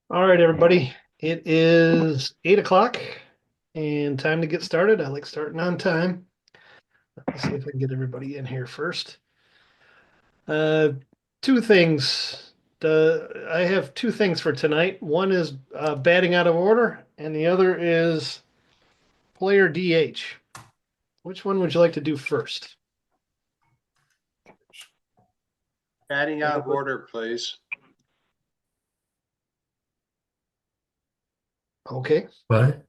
All right, everybody. It is 8 o'clock and time to get started. I like starting on time. Let's see if I can get everybody in here first. Uh, Two things. I have two things for tonight. One is batting out of order, and the other is player DH. Which one would you like to do first? Batting out of order, please. Okay. What?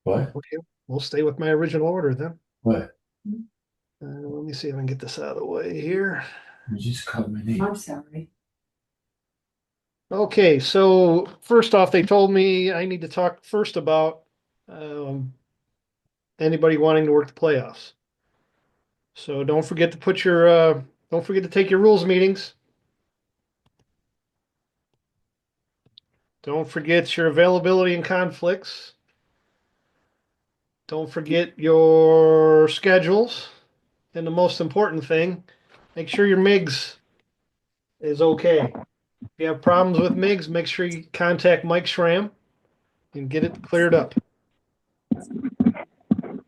What? Okay. We'll stay with my original order then. What? Let me see if I can get this out of the way here. You just called my name. I'm sorry. Okay, so first off, they told me I need to talk first about um, anybody wanting to work the playoffs. So don't forget to take your rules meetings. Don't forget your availability and conflicts. Don't forget your schedules. And the most important thing, make sure your MIGS is okay. If you have problems with MIGS, make sure you contact Mike Schramm and get it cleared up.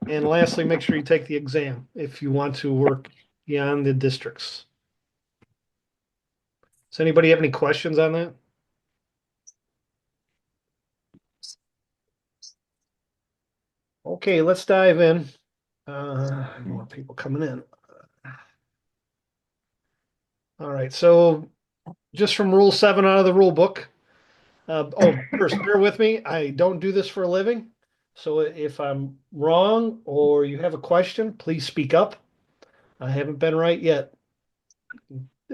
And lastly, make sure you take the exam if you want to work beyond the districts. Does anybody have any questions on that? Okay, let's dive in. More people coming in. All right, so just from Rule 7 out of the rule book. First, bear with me. I don't do this for a living. So if I'm wrong or you have a question, please speak up. I haven't been right yet.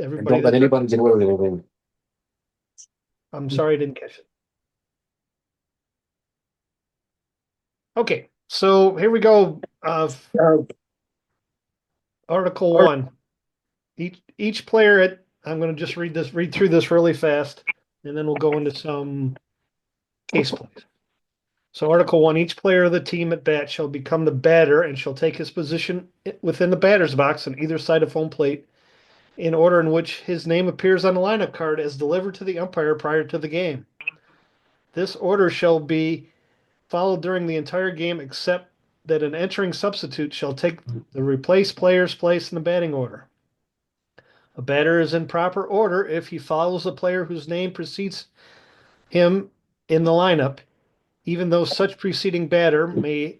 Everybody Don't let anybody get away with anything. I'm sorry I didn't catch it. Okay, so here we go. Article 1. Each player I'm going to just read through this really fast, and then we'll go into some case plays. So Article 1, each player of the team at bat shall become the batter and shall take his position within the batter's box on either side of home plate in order in which his name appears on the lineup card as delivered to the umpire prior to the game. This order shall be followed during the entire game except that an entering substitute shall take the replaced player's place in the batting order. A batter is in proper order if he follows a player whose name precedes him in the lineup, even though such preceding batter may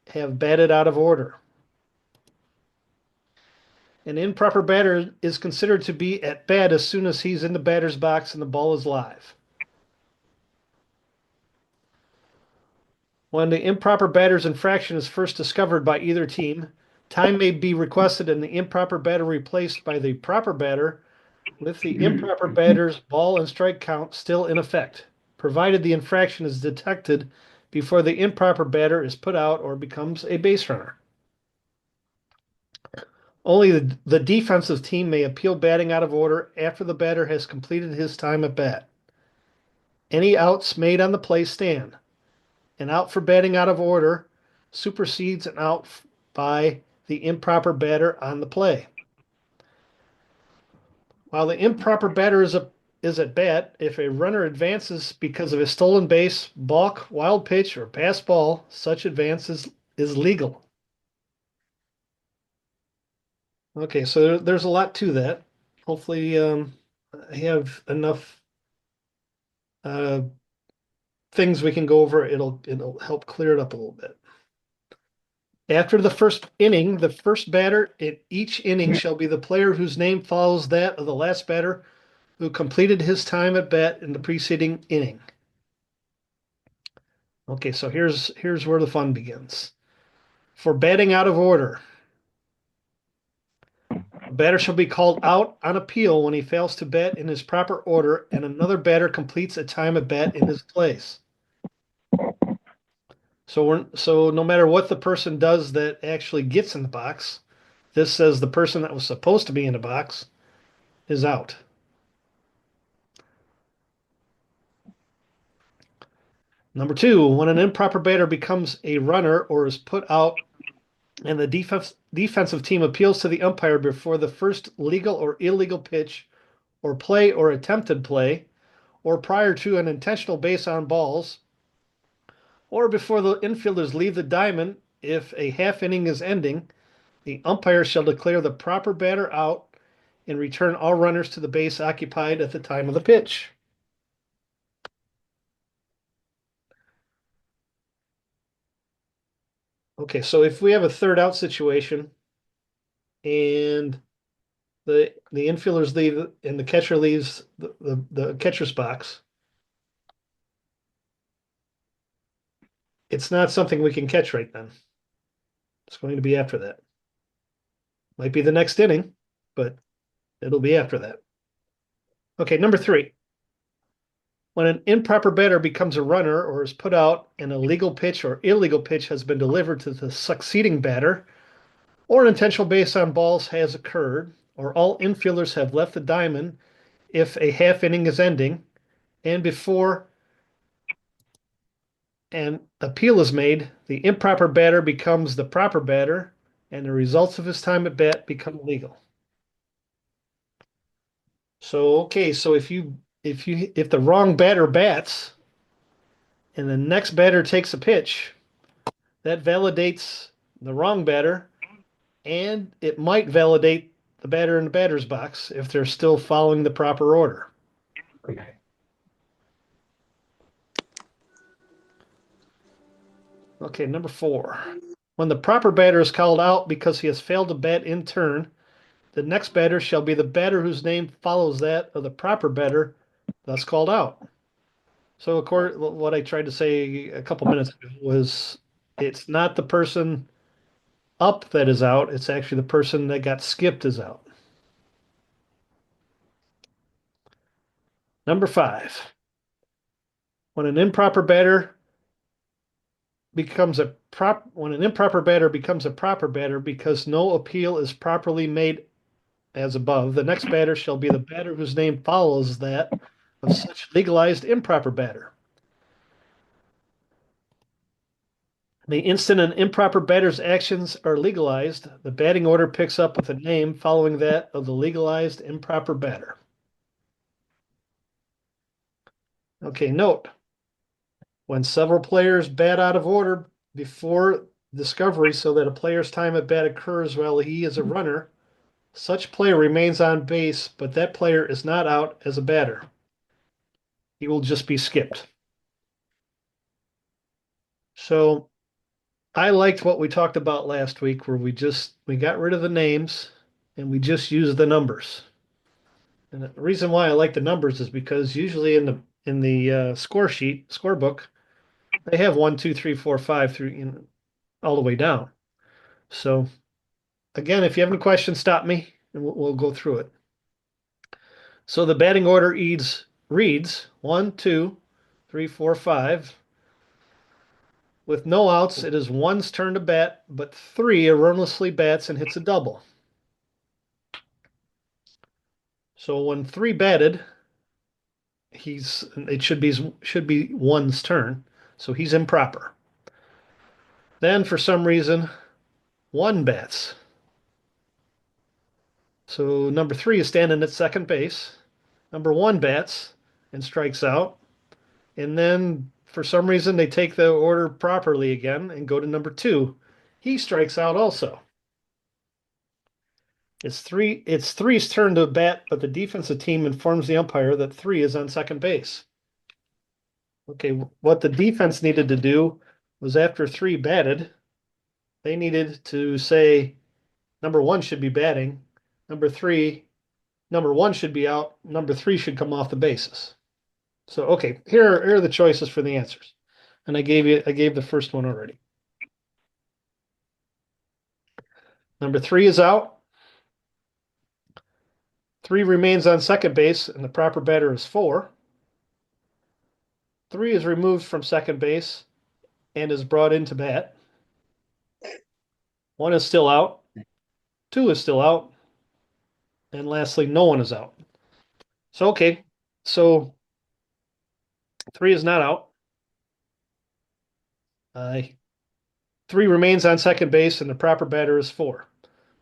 have batted out of order. An improper batter is considered to be at bat as soon as he's in the batter's box and the ball is live. When the improper batter's infraction is first discovered by either team, time may be requested and the improper batter replaced by the proper batter with the improper batter's ball and strike count still in effect, provided the infraction is detected before the improper batter is put out or becomes a base runner. Only the defensive team may appeal batting out of order after the batter has completed his time at bat. Any outs made on the play stand. An out for batting out of order supersedes an out by the improper batter on the play. While the improper batter is at bat, if a runner advances because of a stolen base, balk, wild pitch, or pass ball, such advance is legal. Okay, so there's a lot to that. Hopefully, I have enough uh, things we can go over. It'll help clear it up a little bit. After the first inning, the first batter in each inning shall be the player whose name follows that of the last batter who completed his time at bat in the preceding inning. Okay, so here's where the fun begins. For batting out of order, a batter shall be called out on appeal when he fails to bat in his proper order and another batter completes a time at bat in his place. So no matter what the person does that actually gets in the box, this says the person that was supposed to be in the box is out. Number 2, when an improper batter becomes a runner or is put out and the defensive team appeals to the umpire before the first legal or illegal pitch or play or attempted play, or prior to an intentional base on balls, or before the infielders leave the diamond if a half inning is ending, the umpire shall declare the proper batter out and return all runners to the base occupied at the time of the pitch. Okay, so if we have a third out situation and the infielders leave and the catcher leaves the catcher's box, it's not something we can catch right then. It's going to be after that. Might be the next inning, but it'll be after that. Okay, number 3. When an improper batter becomes a runner or is put out and a legal pitch or illegal pitch has been delivered to the succeeding batter, or an intentional base on balls has occurred, or all infielders have left the diamond if a half inning is ending, and before an appeal is made, the improper batter becomes the proper batter, and the results of his time at bat become legal. So okay, so if the wrong batter bats and the next batter takes a pitch, that validates the wrong batter, and it might validate the batter in the batter's box if they're still following the proper order. Okay. Okay, number 4. When the proper batter is called out because he has failed to bat in turn, the next batter shall be the batter whose name follows that of the proper batter, thus called out. So, of course, what I tried to say a couple minutes ago was it's not the person up that is out, it's actually the person that got skipped is out. Number 5. When an improper batter becomes a proper batter because no appeal is properly made as above, the next batter shall be the batter whose name follows that of such legalized improper batter. The instant an improper batter's actions are legalized, the batting order picks up with a name following that of the legalized improper batter. Okay, note, when several players bat out of order before discovery so that a player's time at bat occurs while he is a runner, such player remains on base, but that player is not out as a batter. He will just be skipped. So I liked what we talked about last week where we got rid of the names and we just used the numbers. And the reason why I like the numbers is because usually in the score sheet, scorebook, they have 1, 2, 3, 4, 5 through all the way down. So again, if you have any questions, stop me and we'll go through it. So the batting order reads 1, 2, 3, 4, 5. With no outs, it is one's turn to bat, but 3 erroneously bats and hits a double. So when 3 batted, it should be one's turn, so he's improper. Then for some reason, 1 bats. So number 3 is standing at second base. Number 1 bats and strikes out. And then for some reason they take the order properly again and go to number 2. He strikes out also. It's three's turn to bat, but the defensive team informs the umpire that 3 is on second base. Okay, what the defense needed to do was after 3 batted, they needed to say number 1 should be batting, number 1 should be out, number 3 should come off the bases. So okay, here are the choices for the answers. And I gave the first one already. Number 3 is out. 3 remains on second base, and the proper batter is 4. 3 is removed from second base and is brought into bat. 1 is still out. 2 is still out. And lastly, no one is out. So, okay. So 3 is not out. 3 remains on second base and the proper batter is 4.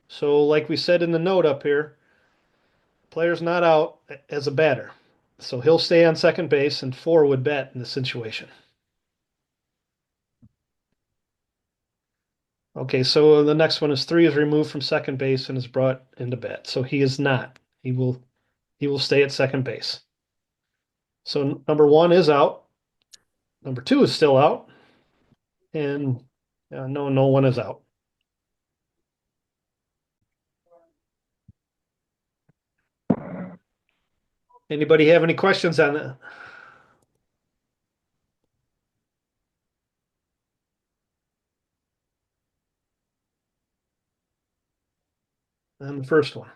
So like we said in the note up here, Player's not out as a batter. So he'll stay on second base and 4 would bat in this situation. Okay, so the next one is 3 is removed from second base and is brought into bat. So he is not. He will stay at second base. So number 1 is out. Number 2 is still out. And no one is out. Anybody have any questions on that? On the first one.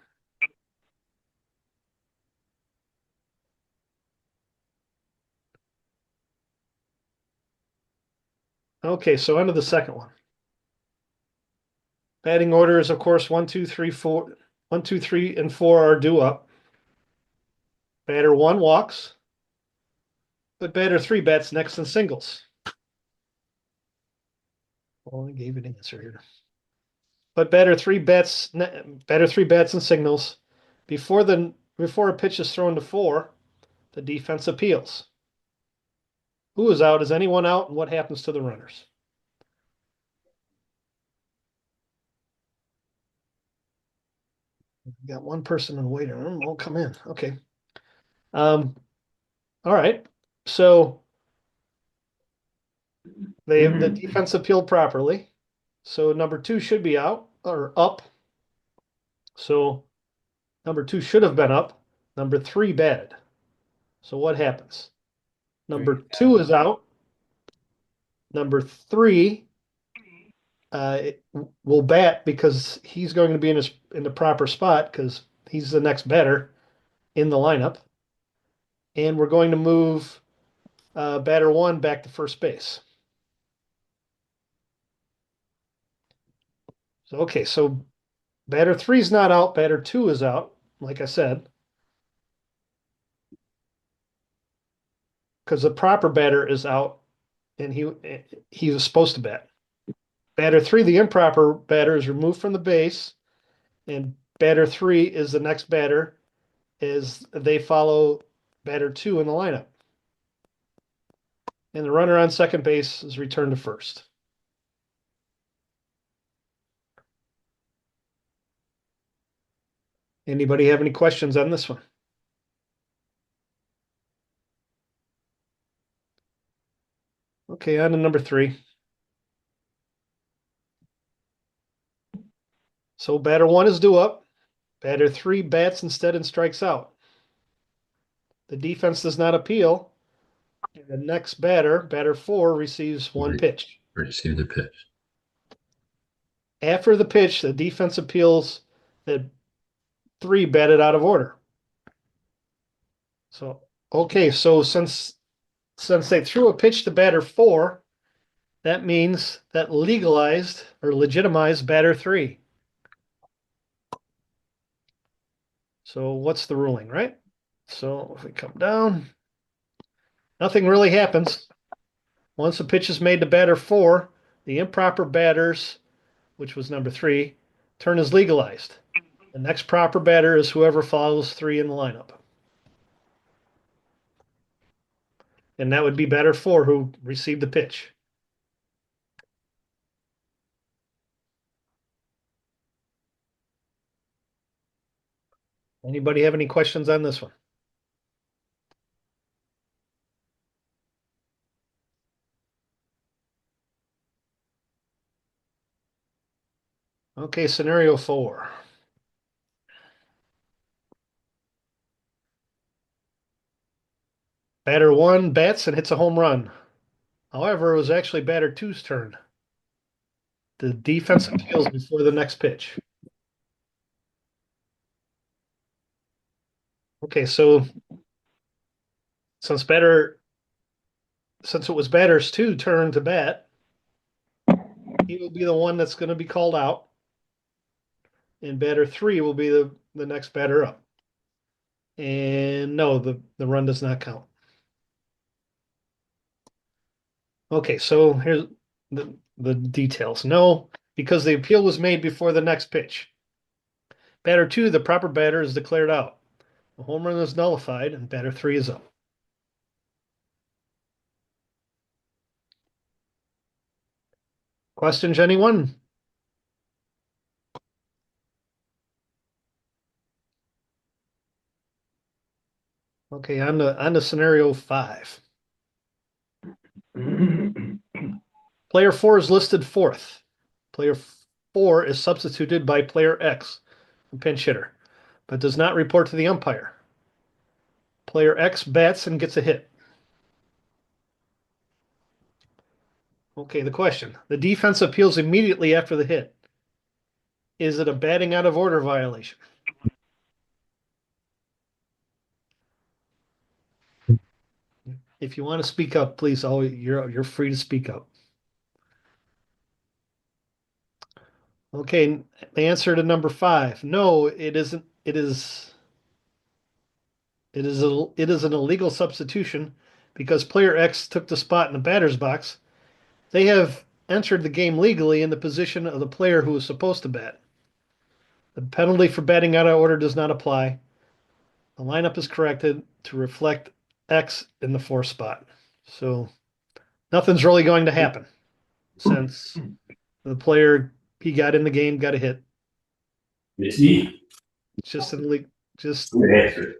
Okay, so on to the second one. Batting order is, of course, 1, 2, 3, 4. 1, 2, 3, and 4 are due up. Batter 1 walks, but batter 3 bats next in singles. Well, I gave an answer here. But batter 3 bats in signals. Before a pitch is thrown to 4, the defense appeals. Who is out? Is anyone out? And what happens to the runners? We got one person in the waiting room. Won't come in. Okay. All right. So the defense appealed properly. So number 2 should be out or up. So number 2 should have been up. Number 3 batted. So what happens? Number 2 is out. Number 3 will bat because he's going to be in the proper spot because he's the next batter in the lineup. And we're going to move batter 1 back to first base. So, okay, so batter 3 is not out. Batter 2 is out, like I said, because the proper batter is out, and he was supposed to bat. Batter 3, the improper batter, is removed from the base, and batter 3 is the next batter as they follow batter 2 in the lineup. And the runner on second base is returned to first. Anybody have any questions on this one? Okay, on to number 3. So batter 1 is due up. Batter 3 bats instead and strikes out. The defense does not appeal. And the next batter 4, receives 1 pitch. Receive the pitch. After the pitch, the defense appeals that 3 batted out of order. So, okay, so since they threw a pitch to batter 4, that means that legalized or legitimized batter 3. So what's the ruling, right? So if we come down, nothing really happens. Once a pitch is made to batter 4, the improper batters, which was number 3, turn is legalized. The next proper batter is whoever follows 3 in the lineup. And that would be batter 4 who received the pitch. Anybody have any questions on this one? Okay, scenario 4. Batter 1 bats and hits a home run. However, it was actually batter 2's turn. The defense appeals before the next pitch. Okay, so since it was batter's 2 turn to bat, he will be the one that's going to be called out. And batter 3 will be the next batter up. And no, the run does not count. Okay, so here's the details. No, because the appeal was made before the next pitch. Batter 2, the proper batter, is declared out. A home run is nullified and batter 3 is up. Questions, anyone? Okay, on to scenario 5. Player 4 is listed fourth. Player 4 is substituted by player X, a pinch hitter, but does not report to the umpire. Player X bats and gets a hit. Okay, the question. The defense appeals immediately after the hit. Is it a batting out of order violation? If you want to speak up, please, you're free to speak up. Okay, the answer to number 5. No, it isn't. It is an illegal substitution because player X took the spot in the batter's box. They have entered the game legally in the position of the player who is supposed to bat. The penalty for batting out of order does not apply. The lineup is corrected to reflect X in the fourth spot. So nothing's really going to happen since the player he got in the game got a hit. Missy, It's just just good answer.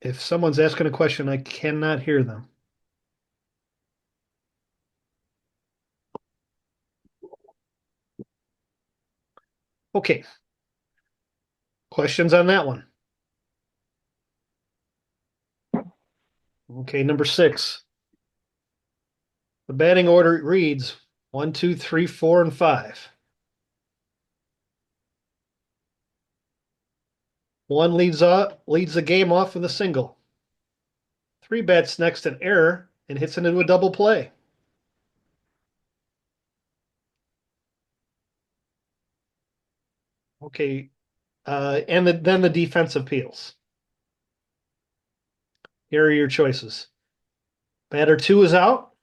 if someone's asking a question, I cannot hear them. Okay. Questions on that one? Okay, number 6. The batting order reads 1, 2, 3, 4, and 5. 1 leads the game off with a single. 3 bats next an error and hits into a double play. Okay, then the defense appeals. Here are your choices. Batter 2 is out.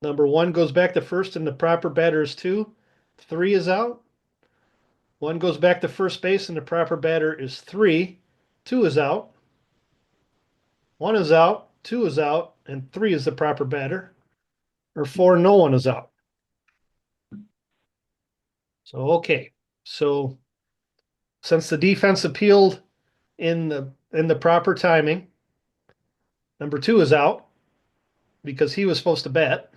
Number 1 goes back to first and the proper batter is 2. 3 is out. 1 goes back to first base and the proper batter is 3. 2 is out. 1 is out. 2 is out. And 3 is the proper batter. Or 4, no one is out. So, okay. So, since the defense appealed in the proper timing, number 2 is out because he was supposed to bat.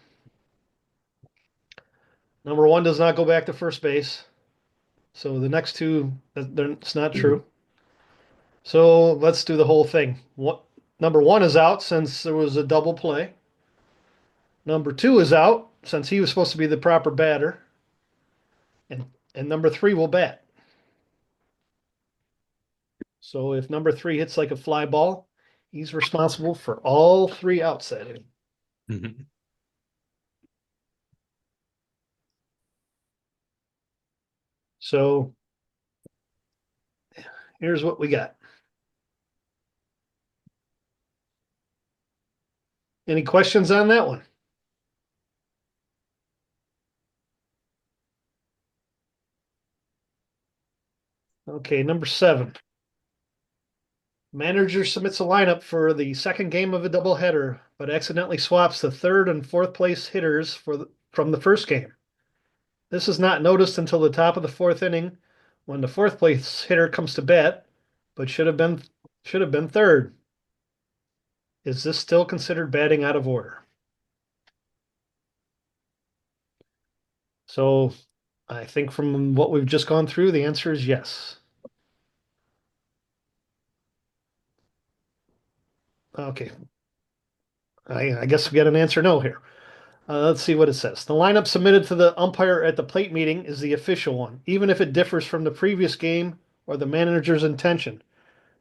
Number 1 does not go back to first base. So the next two, it's not true. So let's do the whole thing. Number 1 is out since there was a double play. Number 2 is out since he was supposed to be the proper batter. And number 3 will bat. So if number 3 hits like a fly ball, he's responsible for all 3 outs that inning. Mhm. So here's what we got. Any questions on that one? Okay, number 7. Manager submits a lineup for the second game of a doubleheader, but accidentally swaps the third and fourth place hitters from the first game. This is not noticed until the top of the 4th inning when the fourth place hitter comes to bat, but should have been third. Is this still considered batting out of order? So I think from what we've just gone through, the answer is yes. Okay. I guess we got an answer no here. Let's see what it says. The lineup submitted to the umpire at the plate meeting is the official one, even if it differs from the previous game or the manager's intention.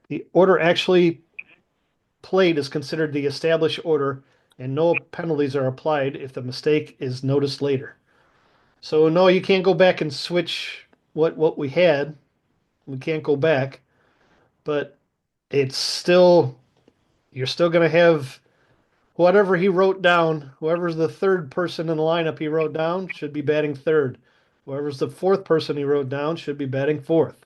The order actually played is considered the established order, and no penalties are applied if the mistake is noticed later. So no, you can't go back and switch what we had. We can't go back, but it's still you're still going to have whatever he wrote down, whoever's the third person in the lineup he wrote down should be batting third. Whoever's the fourth person he wrote down should be batting fourth.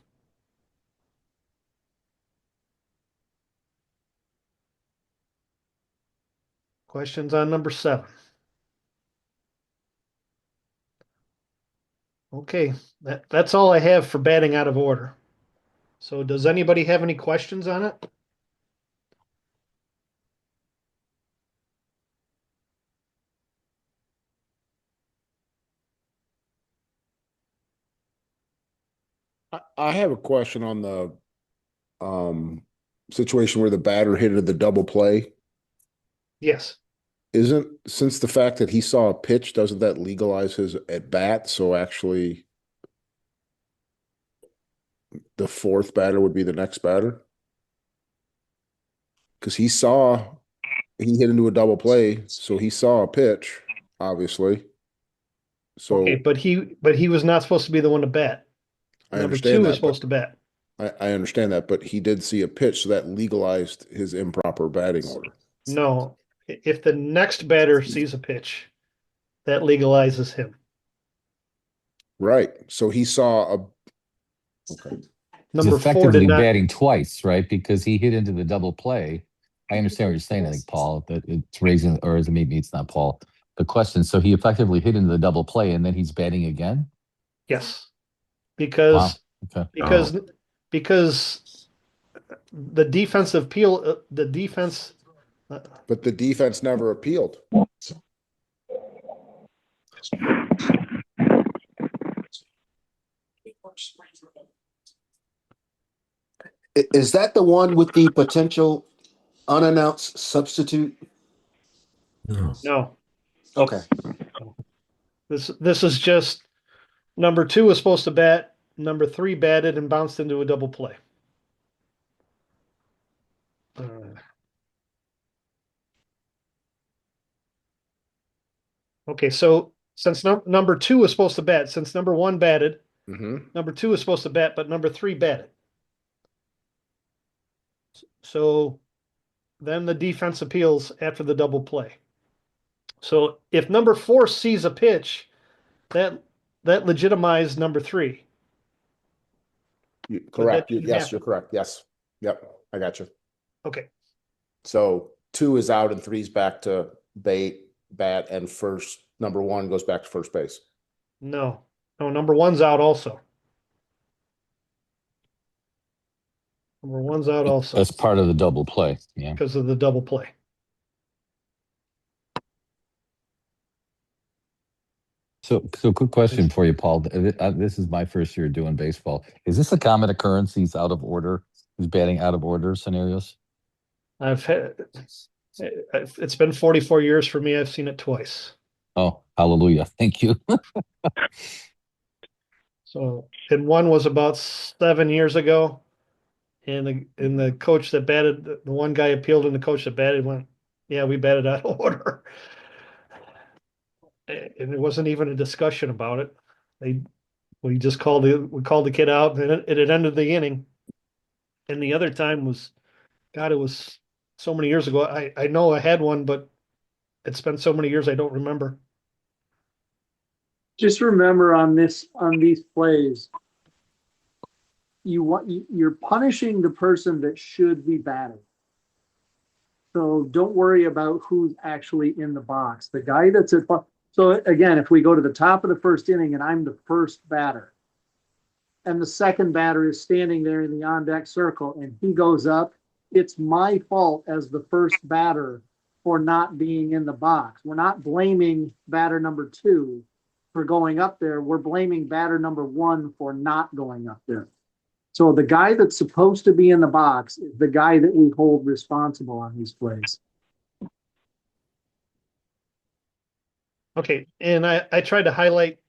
Questions on number 7. Okay, that's all I have for batting out of order. So does anybody have any questions on it? I have a question on the situation where the batter hit the double play. Yes. Isn't since the fact that he saw a pitch, doesn't that legalize his at bat? So actually, the fourth batter would be the next batter because he hit into a double play, so he saw a pitch, obviously. So Okay, but he was not supposed to be the one to bat. I Number understand 2 was that, supposed to bat. I understand that, but he did see a pitch, so that legalized his improper batting order. No, if the next batter sees a pitch, that legalizes him. Right. So he saw a. Okay. He's Number 4 effectively did not. batting twice, right? Because he hit into the double play. I understand what you're saying, I think, Paul, that it's raising, or is it maybe it's not Paul. The question, so he effectively hit into the double play and then he's batting again? Yes, Wow. because Okay. because the defensive peel, the defense. But the defense never appealed. Is that the one with the potential unannounced substitute? No, Okay. this is just number 2 was supposed to bat. Number 3 batted and bounced into a double play. Okay, so since number 2 was supposed to bat, since number 1 batted, number 2 was supposed to bat, but number 3 batted. So then the defense appeals after the double play. So if number 4 sees a pitch, that legitimized number 3. Correct. didn't Yes, happen. you're correct. Yes. Yep. I got you. Okay. So 2 is out and 3's back to bat, and number 1 goes back to first base. No, number 1's out also. Number 1's out also That's part of the double play. Yeah. because of the double play. So quick question for you, Paul. This is my first year doing baseball. Is this a common occurrence? He's out of order. He's batting out of order scenarios. It's been 44 years for me. I've seen it twice. Oh, hallelujah. Thank you. So, and one was about 7 years ago. And the coach that batted, the one guy appealed, and the coach that batted went, "Yeah, we batted out of order." And there wasn't even a discussion about it. We called the kid out, and it had ended the inning. And the other time was, God, it was so many years ago. I know I had one, but it's been so many years I don't remember. Just remember on these plays, you're punishing the person that should be batting. So don't worry about who's actually in the box. The guy that's at, so again, if we go to the top of the first inning and I'm the first batter, and the second batter is standing there in the on-deck circle and he goes up, it's my fault as the first batter for not being in the box. We're not blaming batter number 2 for going up there. We're blaming batter number 1 for not going up there. So the guy that's supposed to be in the box is the guy that we hold responsible on these plays. Okay, and I tried to highlight,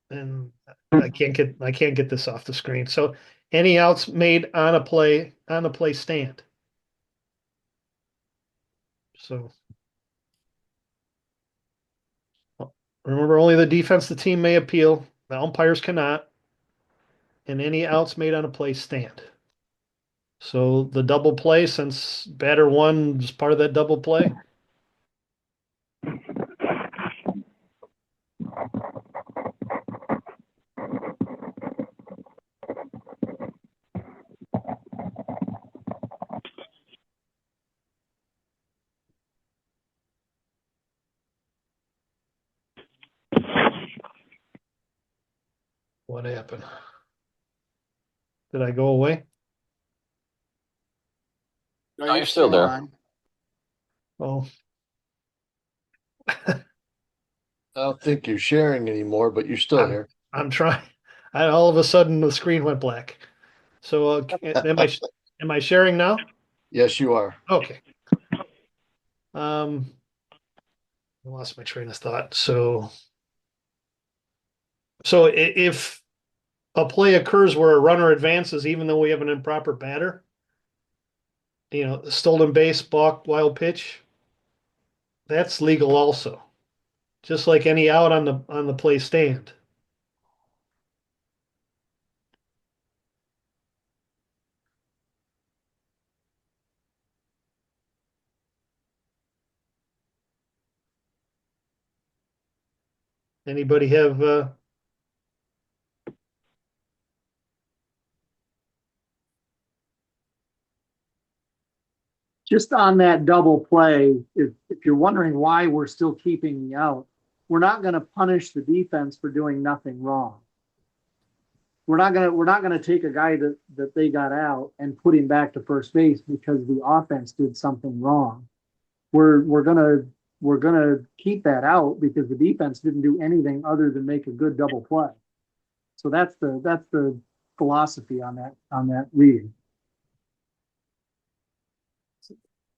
and I can't get this off the screen. So any outs made on a play stand. So remember, only the defense the team may appeal. The umpires cannot. And any outs made on a play stand. So the double play, since batter 1 is part of that double play. what happened? Did I go away? No, you're still there. on. Oh, I don't think you're sharing anymore, but you're still here. I'm trying. All of a sudden the screen went black. So am I sharing now? Yes, you are. Okay. I lost my train of thought. So if a play occurs where a runner advances, even though we have an improper batter, stolen base, balk, wild pitch, that's legal also. Just like any out on the play stand. Anybody have Just on that double play, if you're wondering why we're still keeping the out, we're not going to punish the defense for doing nothing wrong. We're not gonna take a guy that they got out and put him back to first base because the offense did something wrong. We're gonna keep that out because the defense didn't do anything other than make a good double play. So that's the philosophy on that reading.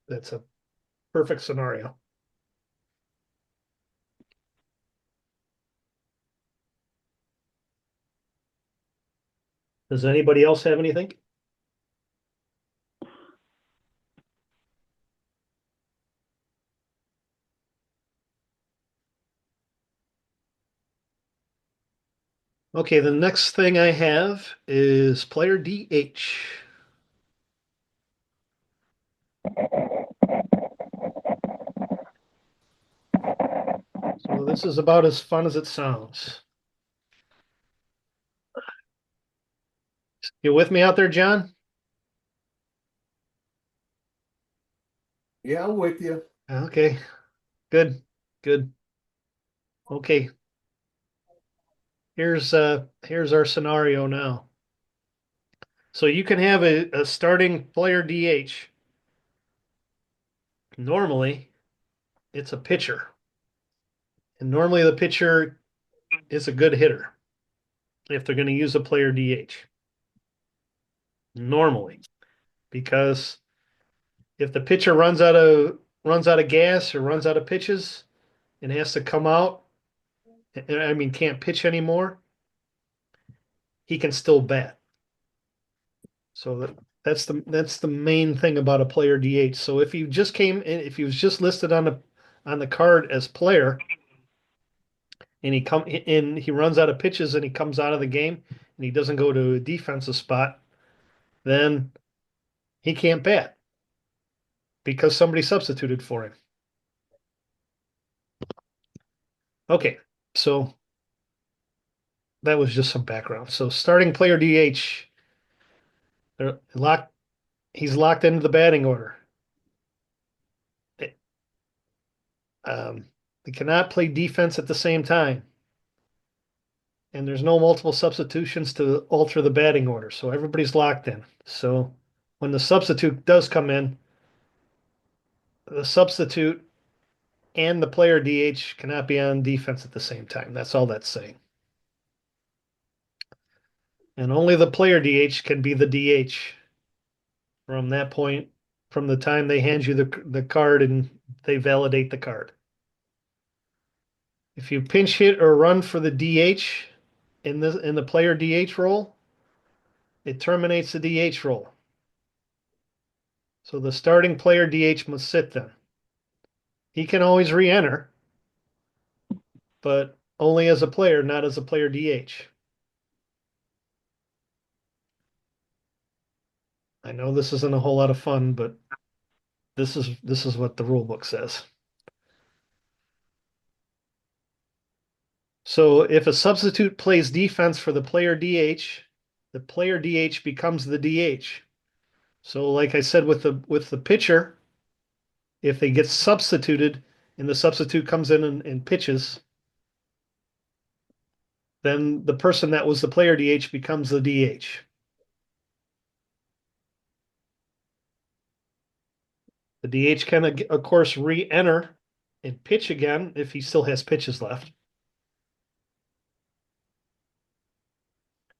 that's a perfect scenario? Does anybody else have anything? Okay, the next thing I have is player DH. So this is about as fun as it sounds. You with me out there, John? Yeah, I'm with you. Okay, good, good. Okay, here's our scenario now. So you can have a starting player DH. Normally, it's a pitcher, and normally the pitcher is a good hitter if they're going to use a player DH. Normally, because if the pitcher runs out of gas or runs out of pitches and has to come out, I mean can't pitch anymore, he can still bat. So that's the main thing about a player DH. So if if he was just listed on the card as player and he runs out of pitches and he comes out of the game and he doesn't go to a defensive spot, then he can't bat because somebody substituted for him. Okay, so that was just some background. So starting player DH, they're locked. He's locked into the batting order. They cannot play defense at the same time, and there's no multiple substitutions to alter the batting order. So everybody's locked in. So when the substitute does come in, the substitute and the player DH cannot be on defense at the same time. That's all that's saying. And only the player DH can be the DH from that point, from the time they hand you the card and they validate the card. If you pinch hit or run for the DH in the player DH role, it terminates the DH role. So the starting player DH must sit then. He can always re-enter, but only as a player, not as a player DH. I know this isn't a whole lot of fun, but this is what the rule book says. So if a substitute plays defense for the player DH becomes the DH. So like I said with the pitcher, if they get substituted and the substitute comes in and pitches, then the person that was the player DH becomes the DH. The DH can, of course, re-enter and pitch again if he still has pitches left.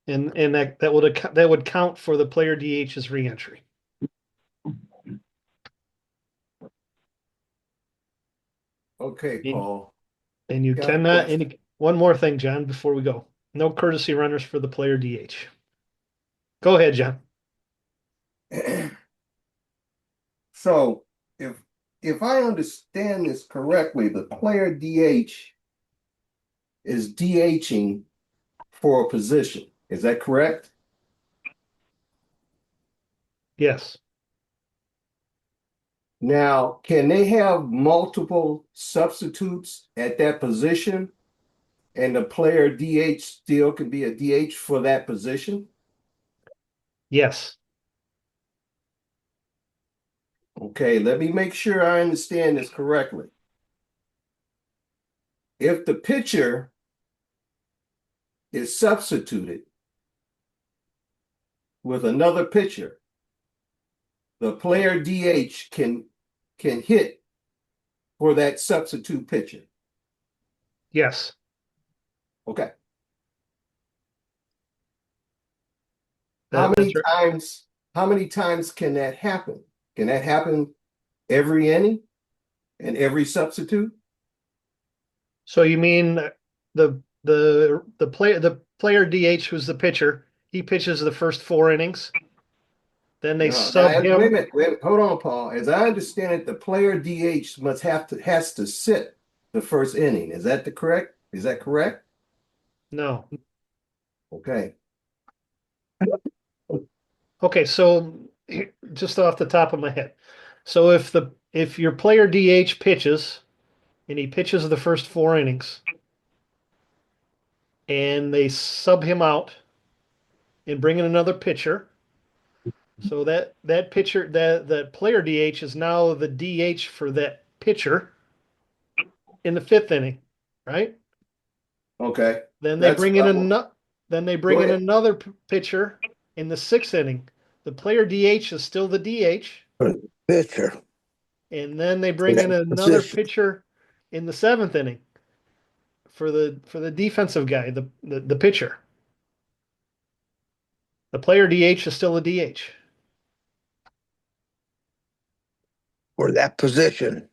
And that would count for the player DH's re-entry. Okay, Paul. And you Got a cannot, question. one more thing, John, before we go. No courtesy runners for the player DH. Go ahead, John. So if I understand this correctly, the player DH is DHing for a position. Is that correct? Yes. Now, can they have multiple substitutes at that position? And the player DH still can be a DH for that position? Yes. Okay, let me make sure I understand this correctly. If the pitcher is substituted with another pitcher, the player DH can hit for that substitute pitcher. Yes. Okay. That's right. How many times can that happen? Can that happen every inning and every substitute? So you mean the player DH who's the pitcher, he pitches the first 4 innings. Then they No, sub wait a him. minute, hold on, Paul. As I understand it, the player DH has to sit the first inning. Is that correct? Is that correct? No. Okay. Okay, so just off the top of my head. So if your player DH pitches and he pitches the first 4 innings and they sub him out and bring in another pitcher, so that pitcher, that player DH is now the DH for that pitcher in the 5th inning, right? Okay. Then they bring in Go ahead. another pitcher in the 6th inning. The player DH is still the DH, Pitcher. and then they bring in another pitcher in the 7th inning for the defensive guy, the pitcher. The player DH is still a DH. For that position.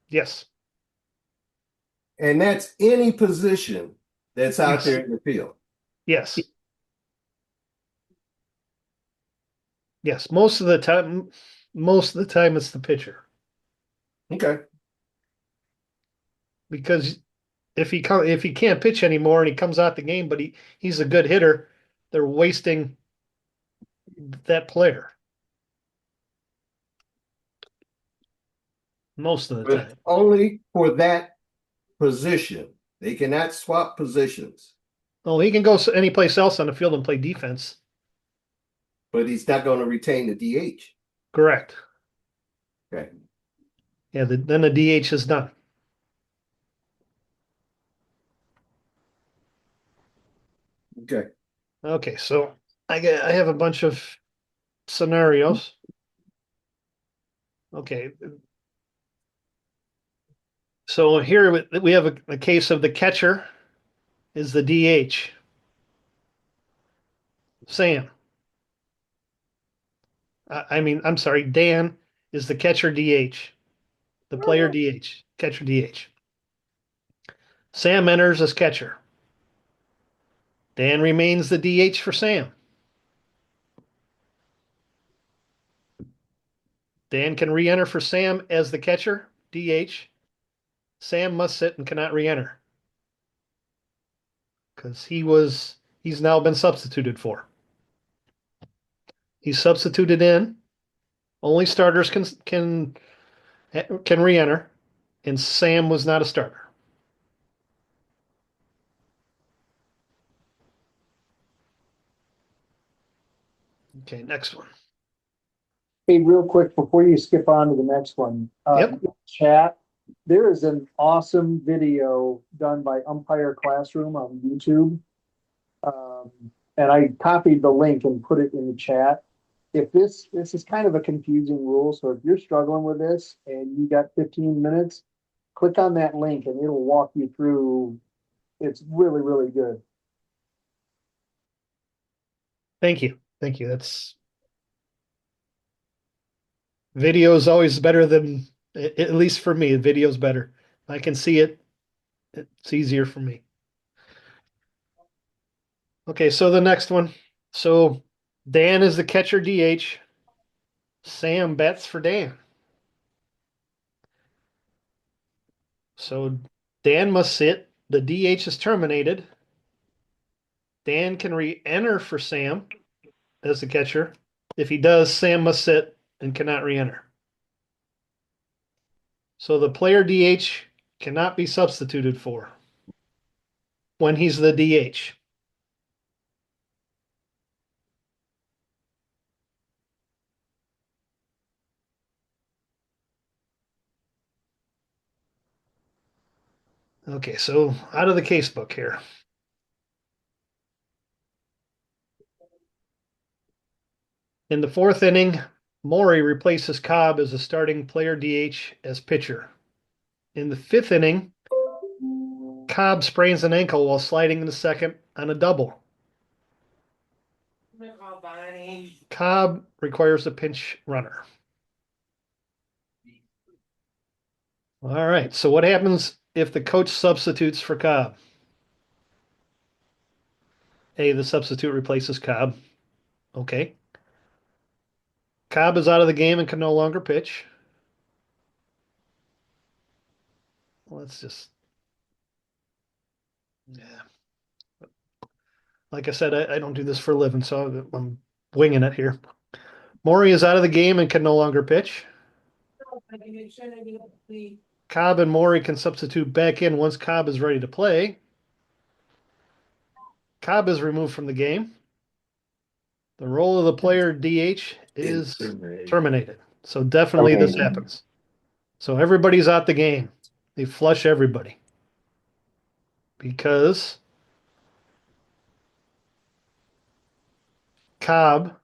Yes. And that's any position that's out Yes. there in the field. Yes. Yes. Most of the time it's the pitcher. Okay. Because if he can't pitch anymore and he comes out the game, but he's a good hitter, they're wasting that player most of the But time. only for that position. They cannot swap positions, Oh, he can go any place else on the field and play defense. but he's not going to retain the DH. Correct. Okay. Yeah. Then the DH is done. Okay. Okay. So I have a bunch of scenarios. Okay. So here we have a case of the catcher is the DH. Sam. I'm sorry, Dan is the catcher DH. The player DH, catcher DH. Sam enters as catcher. Dan remains the DH for Sam. Dan can re-enter for Sam as the catcher, DH. Sam must sit and cannot re-enter because he's now been substituted for. He's substituted in. Only starters can re-enter, and Sam was not a starter. Okay, next one. Hey, real quick, before you skip on to the next one, Yep. chat, There is an awesome video done by Umpire Classroom on YouTube. Um, and I copied the link and put it in the chat. If this is kind of a confusing rule, so if you're struggling with this and you got 15 minutes, click on that link and it'll walk you through. It's really, really good. Thank you. Thank you. That's video is always better than, at least for me, video is better. I can see it. It's easier for me. Okay, so the next one. So Dan is the catcher DH. Sam bats for Dan. So Dan must sit. The DH is terminated. Dan can re-enter for Sam as the catcher. If he does, Sam must sit and cannot re-enter. So the player DH cannot be substituted for when he's the DH. Okay, so out of the case book here. In the fourth inning, Maury replaces Cobb as a starting player DH as pitcher. In the fifth inning, Cobb sprains an ankle while sliding into second on a double. Cobb requires a pinch runner. All right, so what happens if the coach substitutes for Cobb? A, the substitute replaces Cobb. Okay. Cobb is out of the game and can no longer pitch. Let's just, yeah. Like I said, I don't do this for a living, so I'm winging it here. Maury is out of the game and can no longer pitch. Cobb and Maury can substitute back in once Cobb is ready to play. Cobb is removed from the game. The role of the player DH is terminated. So definitely this happens. So everybody's out the game. They flush everybody because Cobb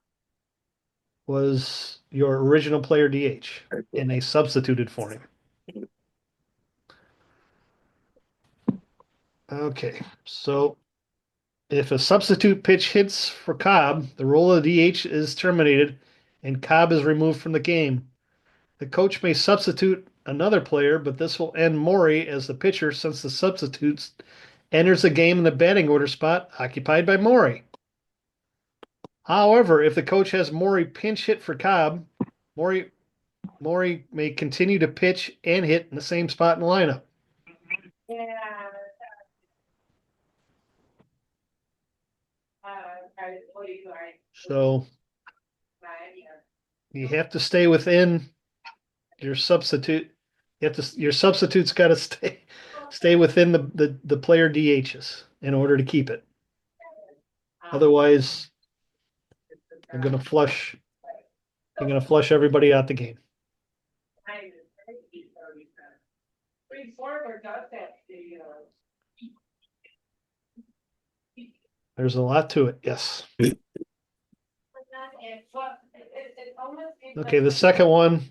was your original player DH and they substituted for him. Okay, so if a substitute pitch hits for Cobb, the role of the DH is terminated and Cobb is removed from the game. The coach may substitute another player, but this will end Maury as the pitcher since the substitute enters the game in the batting order spot occupied by Maury. However, if the coach has Maury pinch hit for Cobb, Maury may continue to pitch and hit in the same spot in the lineup. So you have to stay within your substitute. Your substitute's got to stay within the player DHs in order to keep it. Otherwise, you're gonna flush everybody out the game. There's a lot to it, yes. Okay, the second one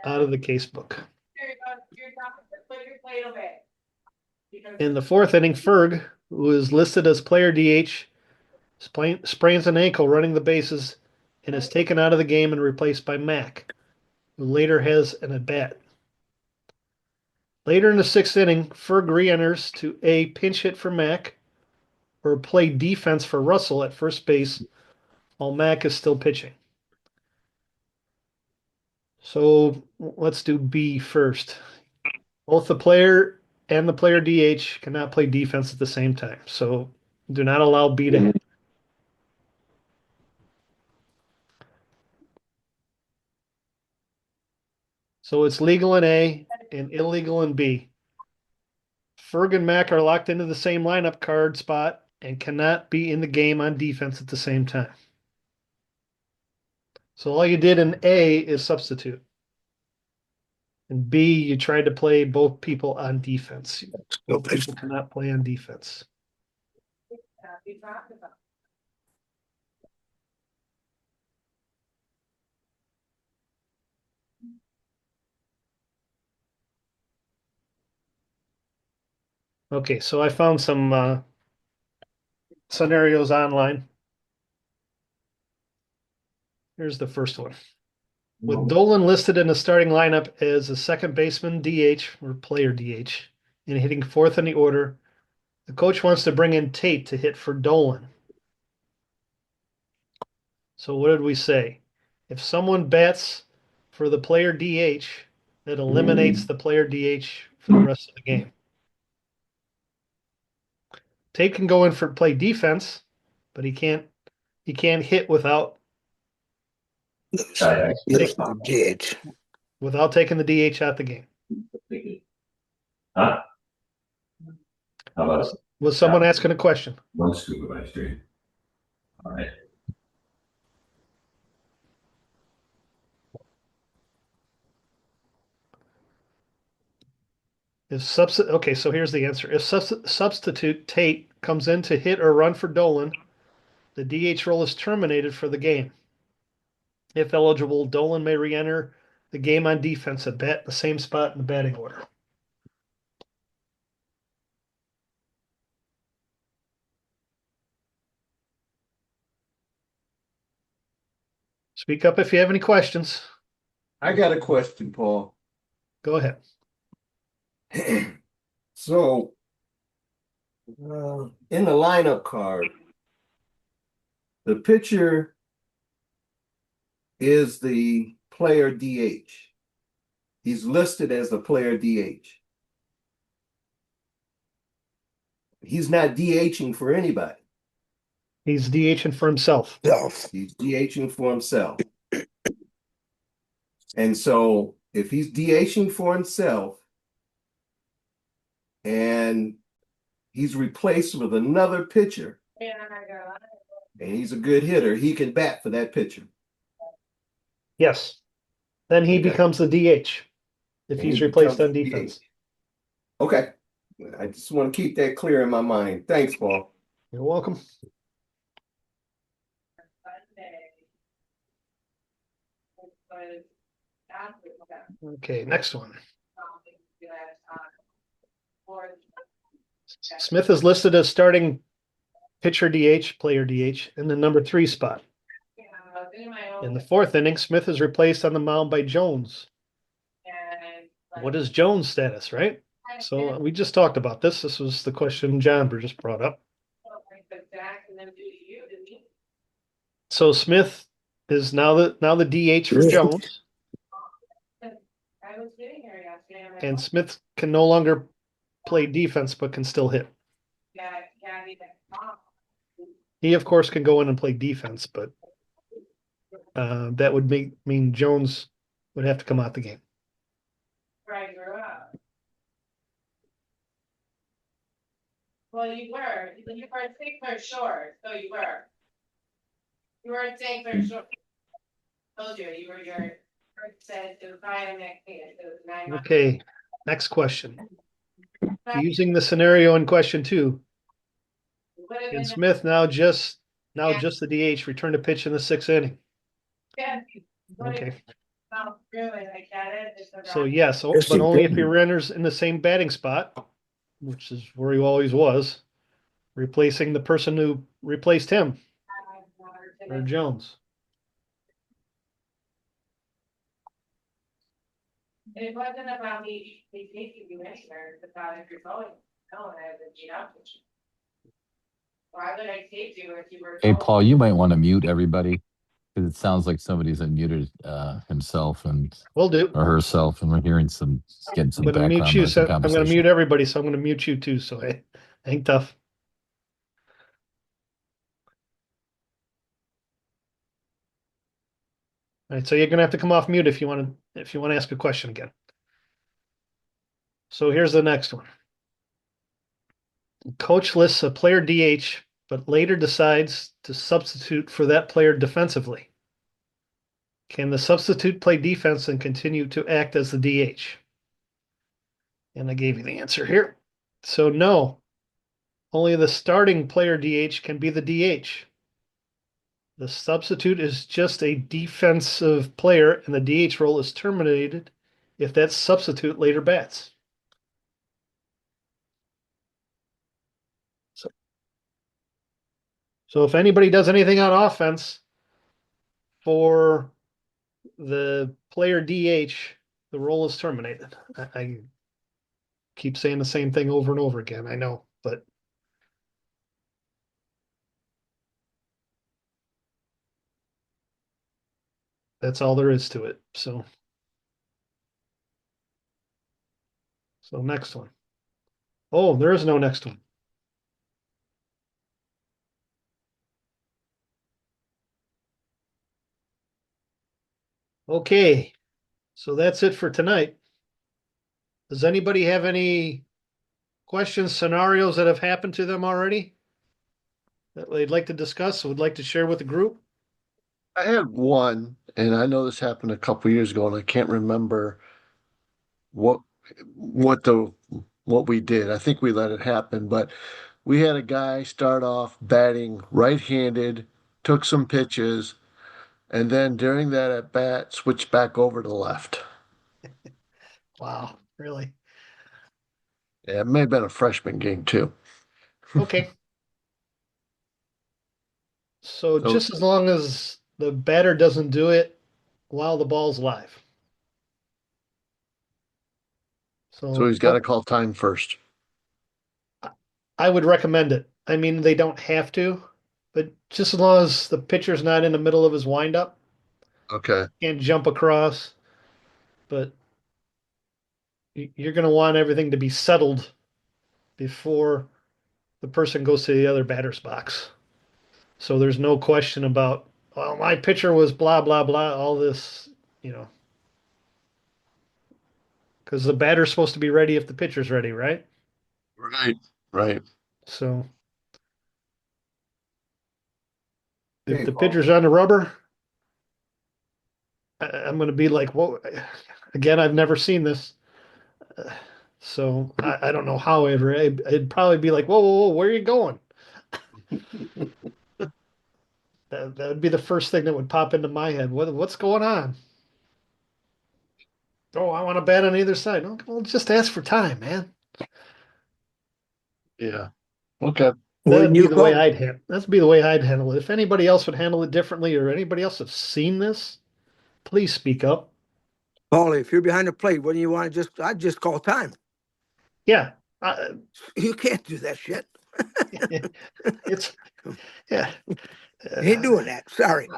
out of the case book. In the fourth inning, Ferg, who is listed as player DH, sprains an ankle running the bases and is taken out of the game and replaced by Mack, who later has an at-bat. Later in the sixth inning, Ferg re-enters to A, pinch hit for Mack, or play defense for Russell at first base while Mack is still pitching. So let's do B first. Both the player and the player DH cannot play defense at the same time. So do not allow B to happen. So it's legal in A and illegal in B. Ferg and Mack are locked into the same lineup card spot and cannot be in the game on defense at the same time. So all you did in A is substitute. And B, you tried to play both people on defense. Both people cannot play on defense. Okay, so I found some scenarios online. Here's the first one. With Dolan listed in the starting lineup as a second baseman DH or player DH and hitting fourth in the order, the coach wants to bring in Tate to hit for Dolan. So what did we say? If someone bats for the player DH, that eliminates the player DH for the rest of the game. Tate can go in for play defense, but he can't hit without without taking the DH out the game. Huh? How about Was someone asking a question? one scoop of ice cream? All right. Okay, so here's the answer. If substitute Tate comes in to hit or run for Dolan, the DH role is terminated for the game. If eligible, Dolan may re-enter the game on defense at bat the same spot in the batting order. Speak up if you have any questions. I got a question, Paul. Go ahead. So, in the lineup card, the pitcher is the player DH. He's listed as the player DH. He's not DHing for anybody. He's DHing for himself. He's DHing for himself. And so if he's DHing for himself and he's replaced with another pitcher and he's a good hitter, he can bat for that pitcher. Yes. Then he Okay. becomes the DH if And he's he replaced becomes on the defense. DH. Okay. I just want to keep that clear in my mind. Thanks, Paul. You're welcome. Okay, next one. Smith is listed as starting pitcher DH, player DH, in the number 3 spot. In the 4th inning, Smith is replaced on the mound by Jones. What is Jones' status, right? So we just talked about this. This was the question John just brought up. So Smith is now the DH for Jones. And Smith can no longer play defense, but can still hit. He, of course, can go in and play defense, but that would mean Jones would have to come out the game. Well, you were staying for sure, so you were. You were staying for sure. Told you, you were your first said it was probably next year, so it was 9 months. Okay, next question. Using the scenario in question 2, can Smith now just the DH return to pitch in the 6th inning? Yeah. Okay. Really, I get it. It's a So rock. yes, but only if he enters in the same batting spot, which is where he always was, replacing the person who replaced him, or Jones. It wasn't about me taking you anywhere, it's about if you're going, no, I would beat up with you. Why would I take you if you were? Hey, going? Paul, you might want to mute everybody because it sounds like somebody's unmuted himself Will do. or herself, and we're hearing getting some I'm going to mute background you. noise So and I'm going to conversation. mute everybody. So I'm going to mute you too. So hey, hang tough. All right. So you're going to have to come off mute if you want to ask a question again. So here's the next one. Coach lists a player DH, but later decides to substitute for that player defensively. Can the substitute play defense and continue to act as the DH? And I gave you the answer here. So no, only the starting player DH can be the DH. The substitute is just a defensive player, and the DH role is terminated if that substitute later bats. So if anybody does anything on offense for the player DH, the role is terminated. I keep saying the same thing over and over again, I know, but that's all there is to it. So next one. Oh, there is no next one. Okay, so that's it for tonight. Does anybody have any questions, scenarios that have happened to them already that they'd like to discuss, would like to share with the group? I had one, and I know this happened a couple years ago, and I can't remember what what what we did. I think we let it happen, but we had a guy start off batting right-handed, took some pitches, and then during that at bat switched back over to the left. Wow, really? Yeah, it may have been a freshman game too. Okay. So So, just as long as the batter doesn't do it while the ball's live. so So he's got to call time first. I would recommend it. I mean, they don't have to, but just as long as the pitcher's not in the middle of his windup, Okay. can't jump across, but you're going to want everything to be settled before the person goes to the other batter's box. So there's no question about, well, my pitcher was blah, blah, blah, all this, you know, because the batter's supposed to be ready if the pitcher's ready, right? Right. Right. So if Hey, the Paul. pitcher's on the rubber, I'm going to be like, whoa, again, I've never seen this. So I don't know how it'd probably be like, whoa, whoa, whoa, where are you going? That would be the first thing that would pop into my head. What's going on? Oh, I want to bat on either side. Okay, well, just ask for time, man. Yeah. Okay. That'd When be you the way go, that'd be the way I'd handle it. If anybody else would handle it differently or anybody else have seen this, please speak up. Paulie, if you're behind the plate, wouldn't you want to I'd just call time. Yeah. You can't do that shit. It's, yeah. Ain't doing that. Sorry.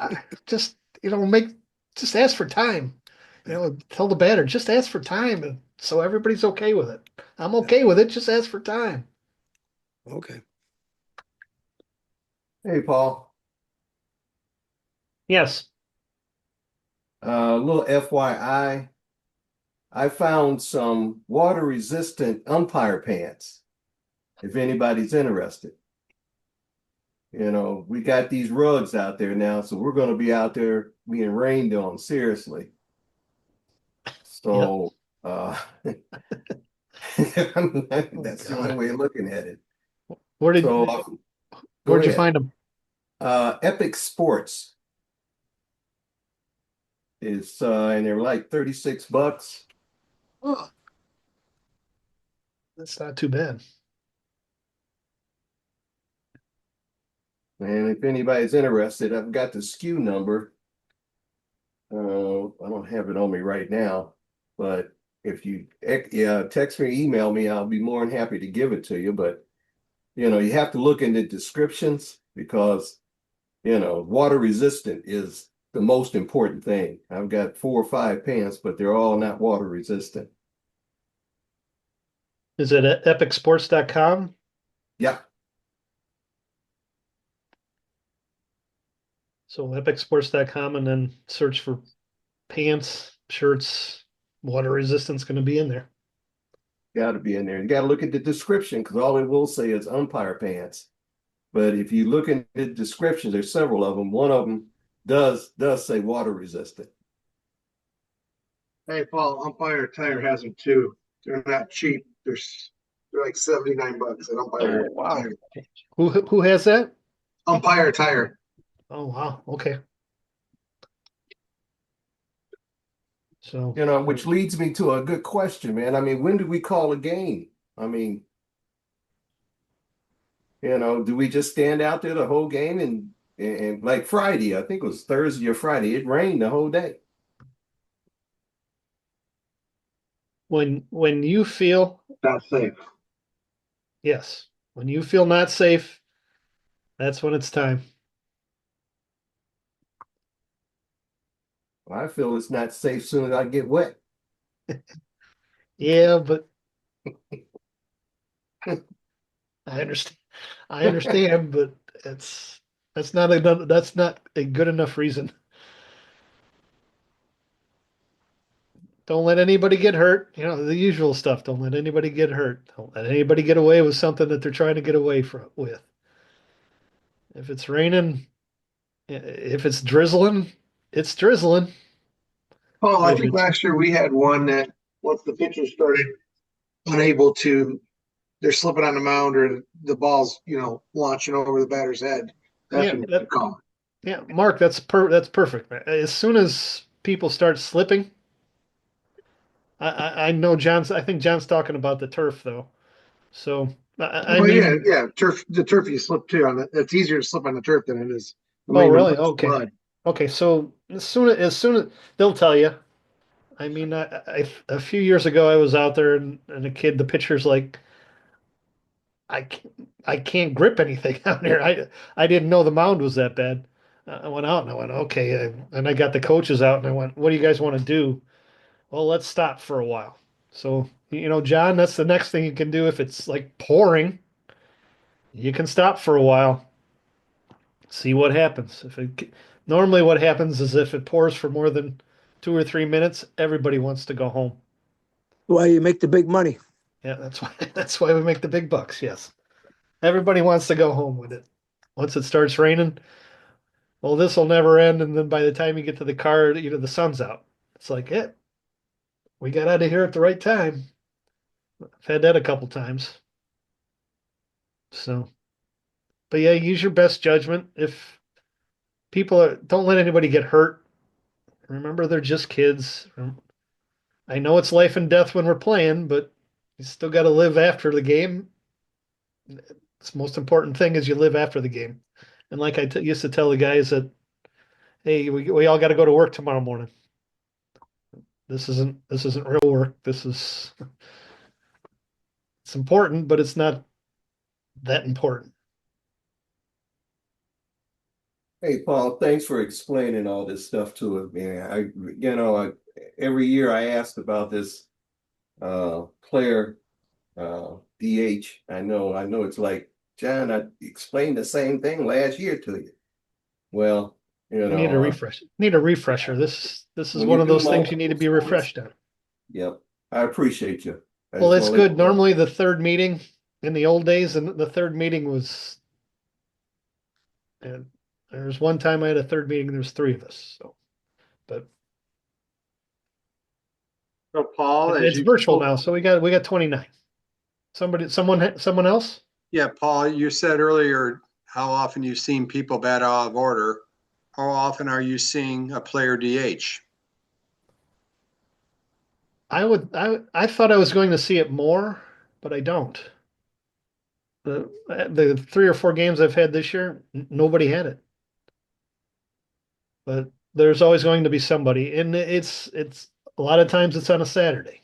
Just, just ask for time. Tell the batter, just ask for time. And so everybody's okay with it. I'm okay with it. Just ask for time. Okay. Hey, Paul. Yes. Little FYI, I found some water resistant umpire pants. If anybody's interested. We got these rugs out there now, so we're going to be out there being rained on, seriously. So, that's the only way of looking at it. Where'd Go you ahead. find them? Epic Sports is, and they're like $36. Oh, that's not too bad. And if anybody's interested, I've got the SKU number. I don't have it on me right now, but if you text me, email me, I'll be more than happy to give it to you. But you have to look in the descriptions because water resistant is the most important thing. I've got 4 or 5 pants, but they're all not water resistant. Is it at epicsports.com? Yeah. So epicsports.com and then search for pants, shirts, water resistance going to be in there. Got to be in there. You got to look at the description because all it will say is umpire pants. But if you look in the description, there's several of them. One of them does say water resistant. Hey, Paul, Umpire Tire has them too. They're not cheap. They're like $79 at Umpire Oh, wow. Tire. Who has that? Umpire Tire. Oh, wow. Okay. So, You know, which leads me to a good question, man. I mean, when do we call a game? I mean, you know, do we just stand out there the whole game and like Friday, I think it was Thursday or Friday, it rained the whole day. when you feel, Not safe. yes, when you feel not safe, that's when it's time. I feel it's not safe soon as I get wet. Yeah, but I understand. I understand, but it's that's not a good enough reason. Don't let anybody get hurt. You know, the usual stuff. Don't let anybody get hurt. Don't let anybody get away with something that they're trying to get away from with. If it's raining, if it's drizzling, it's drizzling. Paul, I If think it's last year we had one that once the pitchers started unable to, they're slipping on the mound or the ball's, launching over the batter's head. That's yeah, when you that call it. yeah, Mark, that's perfect, man. As soon as people start slipping, I know John's. I think John's talking about the turf though. So I Well, yeah, mean, yeah. The turf you slip too on it. It's easier to slip on the turf than it is oh laying in really? Okay, mud. okay. So as soon as they'll tell you. I mean, a few years ago, I was out there and a kid, the pitcher's like, I can't grip anything out here. I didn't know the mound was that bad. I went out and I went, okay. And I got the coaches out and I went, what do you guys want to do? Well, let's stop for a while. So, John, that's the next thing you can do if it's like pouring. You can stop for a while, see what happens. Normally what happens is if it pours for more than 2 or 3 minutes, everybody wants to go home. Why you make the big money? Yeah, that's why that's why we make the big bucks. Yes. Everybody wants to go home with it. Once it starts raining, well, this will never end. And then by the time you get to the car, the sun's out. It's like, yeah, we got out of here at the right time. I've had that a couple times. So, but yeah, use your best judgment. If don't let anybody get hurt. Remember, they're just kids. I know it's life and death when we're playing, but you still got to live after the game. The most important thing is you live after the game. And like used to tell the guys that, hey, we all got to go to work tomorrow morning. This isn't real work. It's important, but it's not that important. Hey, Paul, thanks for explaining all this stuff to us, man. Every year I asked about this player DH. I know it's like, John, I explained the same thing last year to you. Well, You need a refresh. Need a refresher. This is when one you of do those things you need multiple to be sports, refreshed on. yep, I appreciate you. I Well, just it's want to let good. you know. Normally the third meeting in the old days, and the third meeting was, and there was one time I had a third meeting, and there was three of us. So, but So Paul, as it's you, virtual now, so we got 29. Someone else? yeah, Paul, you said earlier how often you've seen people bat out of order. How often are you seeing a player DH? I thought I was going to see it more, but I don't. The 3 or 4 games I've had this year, nobody had it. But there's always going to be somebody, and it's a lot of times it's on a Saturday.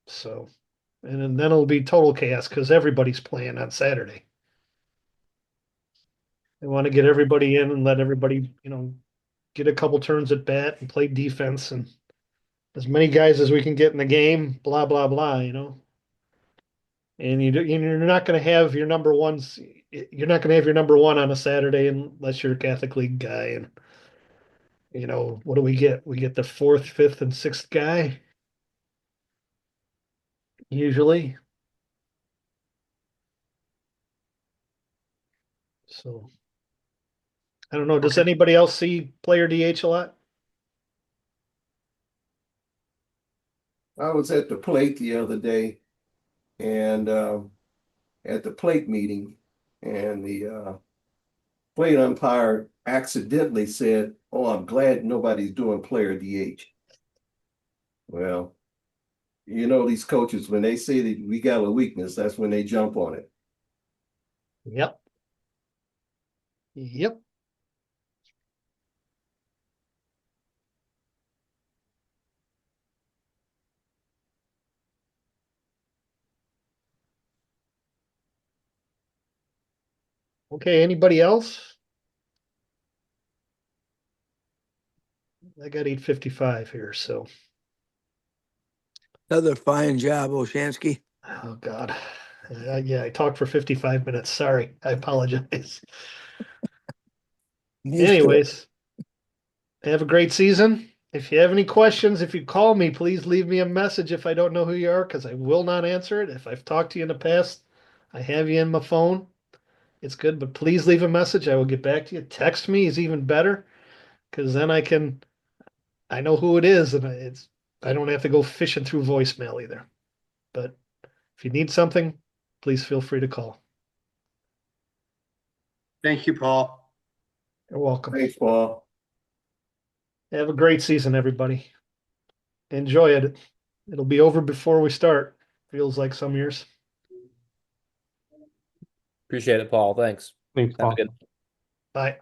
So, and then it'll be total chaos because everybody's playing on Saturday. They want to get everybody in and let everybody, get a couple turns at bat and play defense and as many guys as we can get in the game, blah blah blah. And you're not going to have your number ones. You're not going to have your number one on a Saturday unless you're a Catholic League guy. And what do we get? We get the fourth, fifth, and sixth guy usually. So I don't know. Does Okay. anybody else see player DH a lot? I was at the plate the other day and at the plate meeting, and the plate umpire accidentally said, "Oh, I'm glad nobody's doing player DH." Well, you know, these coaches, when they say that we got a weakness, that's when they jump on it. Yep. Yep. Okay, anybody else? I got 8:55 here, so Another fine job, Oshansky. oh God. Yeah, I talked for 55 minutes. Sorry. I apologize. I'm used to it. Anyways, have a great season. If you have any questions, if you call me, please leave me a message if I don't know who you are, because I will not answer it. If I've talked to you in the past, I have you in my phone. It's good, but please leave a message. I will get back to you. Text me is even better, because then I know who it is, and I don't have to go fishing through voicemail either. But if you need something, please feel free to call. Thank you, Paul. You're welcome. Thanks, Paul. Have a great season, everybody. Enjoy it. It'll be over before we start. Feels like some years. Appreciate it, Paul. Thanks. Thanks, Have a Paul. good Bye.